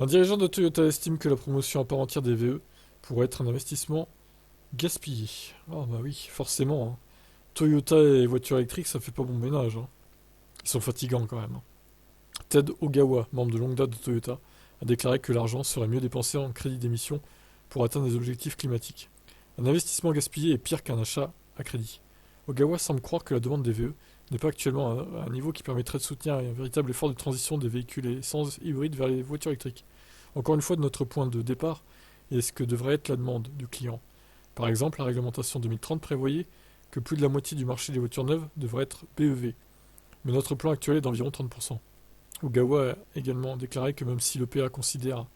Un dirigeant de Toyota estime que la promotion à part entière des VE pourrait être un investissement gaspillé. Ah bah oui, forcément, hein. Toyota et voitures électriques, ça fait pas bon ménage, hein. Ils sont fatigants quand même, hein. Ted Ogawa, membre de longue date de Toyota, a déclaré que l'argent serait mieux dépensé en crédit d'émission pour atteindre des objectifs climatiques. Un investissement gaspillé est pire qu'un achat à crédit. Ogawa semble croire que la demande des VE n'est pas actuellement à un niveau qui permettrait de soutenir un véritable effort de transition des véhicules essence hybrides vers les voitures électriques. Encore une fois, de notre point de départ est ce que devrait être la demande du client. Par exemple, la réglementation 2030 prévoyait que plus de la moitié du marché des voitures neuves devrait être BEV, mais notre plan actuel est d'environ 30%. Ogawa a également déclaré que même si l'EPA reconsidère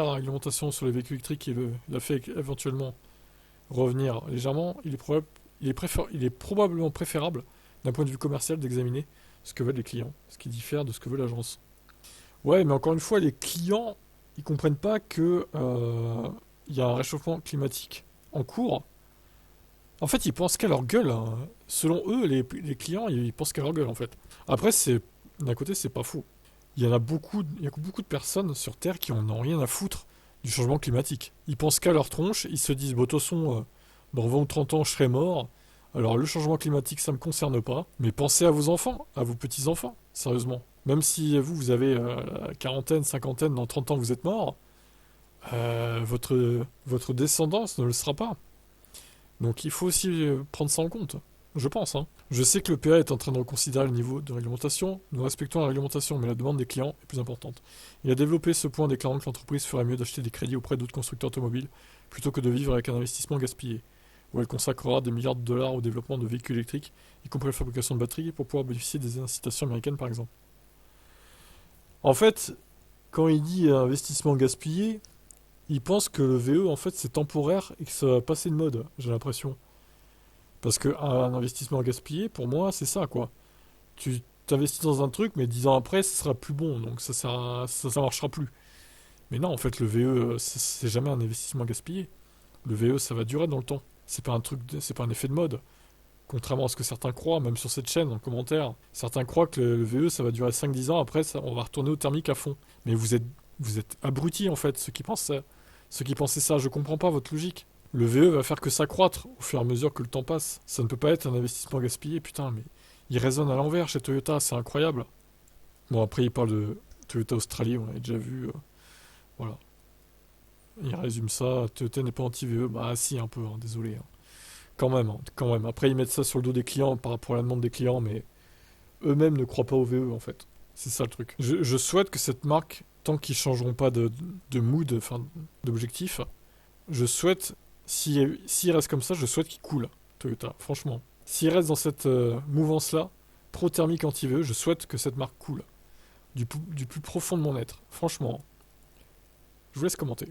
la réglementation sur les véhicules électriques et la fait éventuellement revenir légèrement, il est probablement préférable, d'un point de vue commercial, d'examiner ce que veulent les clients, ce qui diffère de ce que veut l'agence. Ouais, mais encore une fois, les clients, ils comprennent pas que il y a un réchauffement climatique en cours. En fait, ils pensent qu'à leur gueule, hein. Selon eux, les clients, ils pensent qu'à leur gueule, en fait. Après, d'un côté, c'est pas faux. Il y a beaucoup de personnes sur Terre qui en ont rien à foutre du changement climatique. Ils pensent qu'à leur tronche, ils se disent, bon, de toute façon, dans 20 ou 30 ans, je serai mort. Alors, le changement climatique, ça me concerne pas. Mais pensez à vos enfants, à vos petits-enfants, sérieusement. Même si vous avez la quarantaine, cinquantaine, dans 30 ans, vous êtes mort, votre descendance ne le sera pas. Donc il faut aussi prendre ça en compte, je pense, hein. Je sais que le PA est en train de reconsidérer le niveau de réglementation. Nous respectons la réglementation, mais la demande des clients est plus importante. Il a développé ce point en déclarant que l'entreprise ferait mieux d'acheter des crédits auprès d'autres constructeurs automobiles plutôt que de vivre avec un investissement gaspillé, où elle consacrera des milliards de dollars au développement de véhicules électriques, y compris la fabrication de batteries, pour pouvoir bénéficier des incitations américaines par exemple. En fait, quand il dit investissement gaspillé, il pense que le VE en fait c'est temporaire et que ça va passer de mode, j'ai l'impression. Parce qu'un investissement gaspillé, pour moi, c'est ça, quoi. Tu t'investis dans un truc, mais 10 ans après, ce sera plus bon, donc ça marchera plus. Mais non, en fait, le VE, c'est jamais un investissement gaspillé. Le VE, ça va durer dans le temps. C'est pas un effet de mode. Contrairement à ce que certains croient, même sur cette chaîne, en commentaire, certains croient que le VE, ça va durer 5-10 ans, après, on va retourner au thermique à fond. Mais vous êtes abrutis, en fait, ceux qui pensent ça. Ceux qui pensaient ça, je comprends pas votre logique. Le VE va faire que s'accroître au fur et à mesure que le temps passe. Ça ne peut pas être un investissement gaspillé, putain, mais il résonne à l'envers chez Toyota, c'est incroyable. Bon, après, il parle de Toyota Australie, on l'a déjà vu, voilà. Il résume ça, Toyota n'est pas anti-VE, bah si, un peu, hein, désolé, hein. Quand même, hein, quand même. Après, ils mettent ça sur le dos des clients par rapport à la demande des clients, mais eux-mêmes ne croient pas au VE, en fait. C'est ça le truc. Je souhaite que cette marque, tant qu'ils changeront pas de mood, enfin, d'objectif, je souhaite, s'il reste comme ça, je souhaite qu'il coule, Toyota, franchement. S'il reste dans cette mouvance-là, pro-thermique anti-VE, je souhaite que cette marque coule. Du plus profond de mon être, franchement. Je vous laisse commenter.